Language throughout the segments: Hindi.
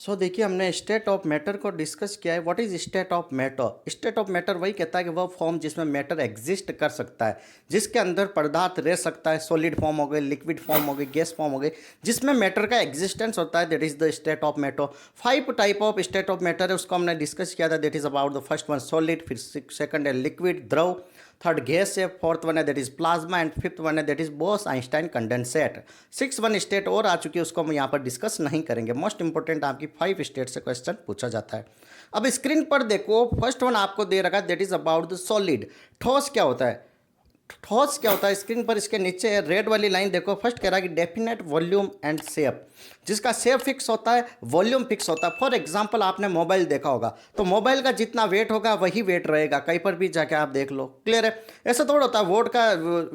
देखिए हमने स्टेट ऑफ मैटर को डिस्कस किया है। What is state of matter? State of matter वही कहता है कि वह फॉर्म जिसमें मैटर एग्जिस्ट कर सकता है, जिसके अंदर पदार्थ रह सकता है। सॉलिड फॉर्म हो गई, लिक्विड फॉर्म हो गई, गैस फॉर्म हो गई, जिसमें मैटर का एग्जिस्टेंस होता है, that is the state of matter. 5 type of state of matter है, उसको हमने डिस्कस किया था। That is about the first one solid, फिर सेकंड है लिक्विड द्रव, थर्ड गैस है, फोर्थ वन है that is plasma and fifth one है that is Bose Einstein condensate. 6 one state और आ चुकी है, उसको हम यहाँ पर डिस्कस नहीं करेंगे। मोस्ट इंपोर्टेंट आपकी 5 स्टेट से क्वेश्चन पूछा जाता है। अब स्क्रीन पर देखो, फर्स्ट वन आपको दे रखा है that is about the solid. ठोस क्या होता है? ठोस क्या होता है? स्क्रीन पर इसके नीचे रेड वाली लाइन देखो, फर्स्ट कह रहा है कि डेफिनेट वॉल्यूम एंड शेप। जिसका शेप फिक्स होता है, वॉल्यूम फिक्स होता है। फॉर एग्जांपल आपने मोबाइल देखा होगा, तो मोबाइल का जितना वेट होगा वही वेट रहेगा, कहीं पर भी जाके आप देख लो। क्लियर है? ऐसा थोड़ा होता है वोट का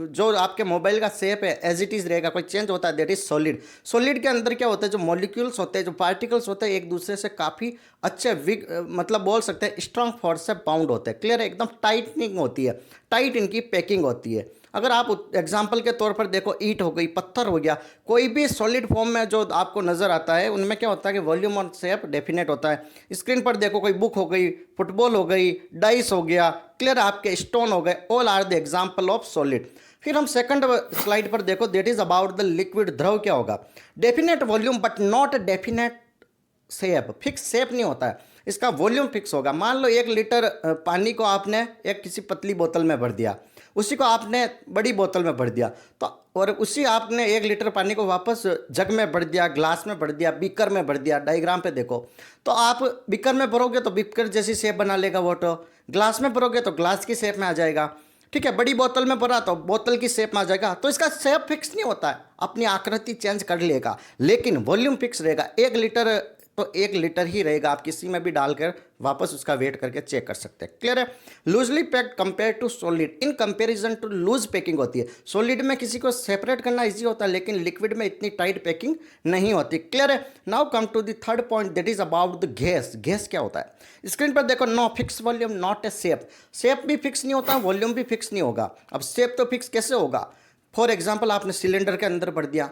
जो आपके मोबाइल का शेप है एज इट इज रहेगा, कोई चेंज होता है, दैट इज सॉलिड। सॉलिड के अंदर क्या होता है, जो मॉलिक्यूल्स होते हैं, जो पार्टिकल्स होते हैं, एक दूसरे से काफ़ी अच्छे मतलब बोल सकते हैं स्ट्रांग फोर्स से बाउंड होते हैं। क्लियर है? एकदम टाइटनिंग होती है, टाइट इनकी पैकिंग होती है। अगर आप एग्जाम्पल के तौर पर देखो, ईंट हो गई, पत्थर हो गया, कोई भी सॉलिड फॉर्म में जो आपको नजर आता है, उनमें क्या होता है कि वॉल्यूम और शेप डेफिनेट होता है। स्क्रीन पर देखो, कोई बुक हो गई, फुटबॉल हो गई, डाइस हो गया, क्लियर, आपके स्टोन हो गए, all are the example of solid. फिर हम सेकंड स्लाइड पर देखो, that is about the liquid. द्रव क्या होगा? Definite volume but not definite shape. Fix shape नहीं होता है, इसका वॉल्यूम फिक्स होगा। मान लो 1 लीटर पानी को आपने एक किसी पतली बोतल में भर दिया, उसी को आपने बड़ी बोतल में भर दिया, तो और उसी आपने 1 लीटर पानी को वापस जग में भर दिया, ग्लास में भर दिया, बीकर में भर दिया। डायग्राम पे देखो, तो आप बीकर में भरोगे तो बीकर जैसी शेप बना लेगा वाटर, ग्लास में भरोगे तो ग्लास की शेप में आ जाएगा। ठीक है? बड़ी बोतल में भरा तो बोतल की शेप में आ जाएगा। तो इसका शेप फिक्स नहीं होता है, अपनी आकृति चेंज कर लेगा, लेकिन वॉल्यूम फिक्स रहेगा। 1 लीटर तो 1 लीटर ही रहेगा, आप किसी में भी डालकर वापस उसका वेट करके चेक कर सकते हैं। क्लियर है? Loosely packed compare to solid, in comparison to loose packing होती है। सॉलिड में किसी को सेपरेट करना इजी होता है, लेकिन लिक्विड में इतनी टाइट पैकिंग नहीं होती। क्लियर है? Now come to the third point, that is about the gas. Gas क्या होता है? स्क्रीन पर देखो, no fix volume not a shape. Shape भी फिक्स नहीं होता, वॉल्यूम भी फिक्स नहीं होगा। अब शेप तो फिक्स कैसे होगा? फॉर एग्जाम्पल आपने सिलेंडर के अंदर भर दिया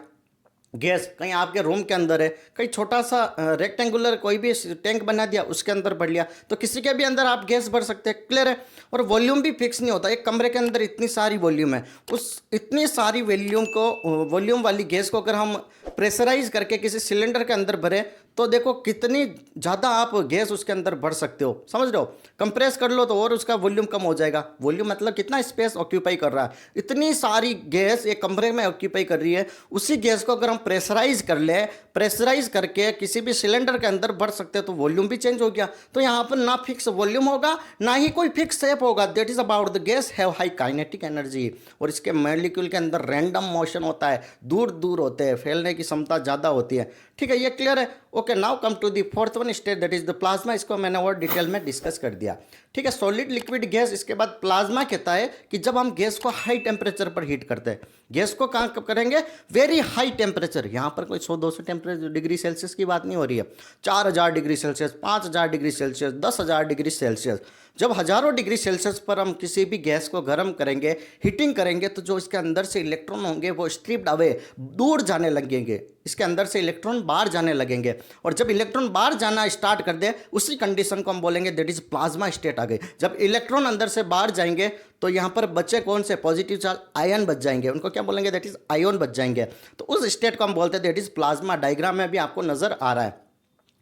गैस, कहीं आपके रूम के अंदर है, कहीं छोटा सा रेक्टेंगुलर कोई भी टैंक बना दिया, उसके अंदर भर लिया, तो किसी के भी अंदर आप गैस भर सकते हैं। क्लियर है? और वॉल्यूम भी फिक्स नहीं होता। एक कमरे के अंदर इतनी सारी वॉल्यूम है, उस इतनी सारी वॉल्यूम वाली गैस को अगर हम प्रेशराइज करके किसी सिलेंडर के अंदर भरे, तो देखो कितनी ज़्यादा आप गैस उसके अंदर भर सकते हो। समझ रहे हो? कंप्रेस कर लो तो और उसका वॉल्यूम कम हो जाएगा। वॉल्यूम मतलब कितना स्पेस ऑक्यूपाई कर रहा है। इतनी सारी गैस एक कमरे में ऑक्यूपाई कर रही है, उसी गैस को अगर हम प्रेशराइज कर ले, प्रेशराइज करके किसी भी सिलेंडर के अंदर भर सकते हैं, तो वॉल्यूम भी चेंज हो गया। तो यहाँ पर ना फिक्स वॉल्यूम होगा, ना ही कोई फिक्स शेप होगा। That is about the guys have high kinetic energy, और इसके मॉलिक्यूल के अंदर रैंडम मोशन होता है, दूर दूर होते हैं, फैलने की क्षमता ज़्यादा होती है। ठीक है? ये क्लियर है? Okay, now come to the fourth one state, that is the plasma. इसको मैंने और डिटेल में डिस्कस कर दिया। ठीक है? Solid, liquid, gas. इसके बाद प्लाज्मा कहता है कि जब हम गैस को हाई टेम्परेचर पर हीट करते हैं, गैस को कहाँ कब करेंगे? Very high temperature. यहाँ पर कोई 100-200 टेम्परेचर डिग्री सेल्सियस की बात नहीं हो रही है। 4000 degree Celsius, 5000 degree Celsius, 10,000 degree Celsius. जब हजारों डिग्री सेल्सियस पर हम किसी भी गैस को गर्म करेंगे, हीटिंग करेंगे, तो जो इसके अंदर से इलेक्ट्रॉन होंगे वो स्ट्रिप्ड अवे, दूर जाने लगेंगे। इसके अंदर से इलेक्ट्रॉन बाहर जाने लगेंगे, और जब इलेक्ट्रॉन बाहर जाना स्टार्ट कर दे, उसी कंडीशन को हम बोलेंगे दैट इज प्लाज्मा स्टेट आ गई। जब इलेक्ट्रॉन अंदर से बाहर जाएंगे, तो यहाँ पर बच्चे कौन से? पॉजिटिव चार्ज आयन बच जाएंगे, उनको क्या बोलेंगे? दैट इज आयन बच जाएंगे। तो उस स्टेट को हम बोलते हैं दैट इज प्लाज्मा। डायग्राम में भी आपको नजर आ रहा है।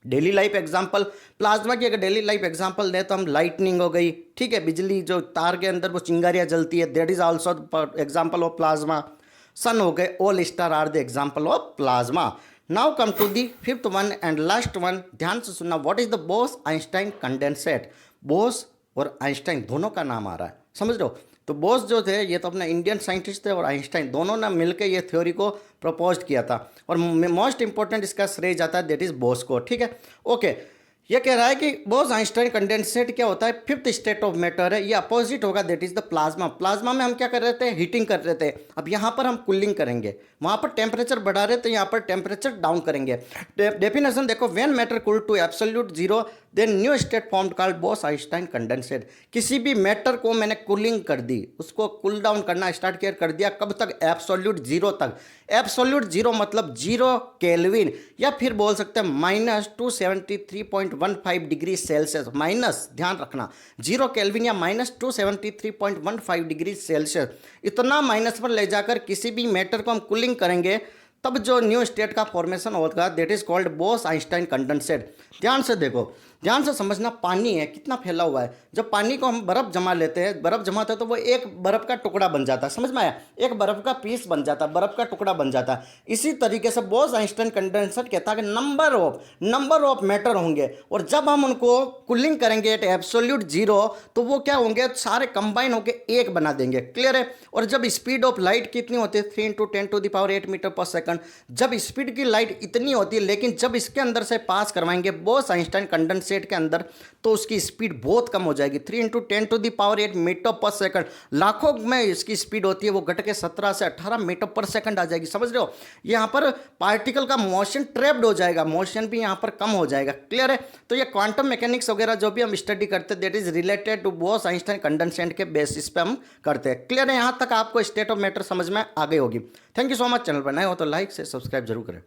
डेली लाइफ एग्जांपल प्लाज्मा की, अगर डेली लाइफ एग्जांपल दें तो हम लाइटनिंग हो गई, ठीक है, बिजली जो तार के अंदर वो चिंगारियाँ जलती है, that is also example of plasma. Sun हो गए, all star are the example of plasma. Now come to the fifth one and last one, ध्यान से सुनना। What is the Bose Einstein condensate? Bose और आइंस्टाइन दोनों का नाम आ रहा है, समझ लो। तो बोस जो थे, ये तो अपने इंडियन साइंटिस्ट थे, और आइंस्टाइन दोनों ने मिलकर ये थ्योरी को प्रपोज किया था, और मोस्ट इंपॉर्टेंट इसका श्रेय जाता है दैट इज बोस को। ठीक है? ओके, ये कह रहा है कि बोस आइंस्टाइन कंडेंसेट क्या होता है? फिफ्थ स्टेट ऑफ मैटर है, ये अपोजिट होगा, that is the plasma. Plasma में हम क्या कर रहे थे? हीटिंग कर रहे थे। अब यहाँ पर हम कूलिंग करेंगे, वहाँ पर टेम्परेचर बढ़ा रहे थे, यहाँ पर टेम्परेचर डाउन करेंगे। डेफिनेशन देखो, when matter cool to absolute zero then new state formed called Bose Einstein condensate. किसी भी मैटर को मैंने कूलिंग कर दी, उसको कूल डाउन करना स्टार्ट कर दिया, कब तक? एब्सोल्यूट जीरो तक। एब्सोल्यूट जीरो मतलब 0 केल्विन, या फिर बोल सकते हैं -273.15 डिग्री सेल्सियस। माइनस, ध्यान रखना, 0 केल्विन या -273.15 डिग्री सेल्सियस, इतना माइनस पर ले जाकर किसी भी मैटर को हम कूलिंग करेंगे, तब जो न्यू स्टेट का फॉर्मेशन होगा that is called Bose Einstein condensate. ध्यान से देखो, ध्यान से समझना, पानी है कितना फैला हुआ है। जब पानी को हम बर्फ जमा लेते हैं, बर्फ जमाते हैं तो वो एक बर्फ का टुकड़ा बन जाता है, समझ में आया? एक बर्फ का पीस बन जाता है, बर्फ का टुकड़ा बन जाता है। इसी तरीके से बोस आइंस्टाइन कंडेंसेट कहता है कि नंबर ऑफ मैटर होंगे, और जब हम उनको कूलिंग करेंगे एट एब्सोल्यूट जीरो, तो वो क्या होंगे? सारे कंबाइन होकर एक बना देंगे। क्लियर है? और जब स्पीड ऑफ लाइट कितनी होती है? 3 × 10⁸ मीटर पर सेकंड। जब स्पीड की लाइट इतनी होती है, लेकिन जब इसके अंदर से पास करवाएंगे बोस आइंस्टाइन कंडेंसेट के अंदर, तो उसकी स्पीड बहुत कम हो जाएगी। 3 × 10⁸ मीटर पर सेकंड, लाखों में इसकी स्पीड होती है, वो घट के 17 से 18 मीटर पर सेकंड आ जाएगी। समझ रहे हो? यहाँ पर पार्टिकल का मोशन ट्रैप्ड हो जाएगा, मोशन भी यहाँ पर कम हो जाएगा। क्लियर है? तो ये क्वांटम मैकेनिक्स वगैरह जो भी हम स्टडी करते हैं that is related to Bose Einstein condensate के बेसिस पे हम करते हैं। क्लियर है? यहाँ तक आपको स्टेट ऑफ मैटर समझ में आ गई होगी। Thank you so much. Channel पर नए हो तो लाइक से सब्सक्राइब जरूर करें।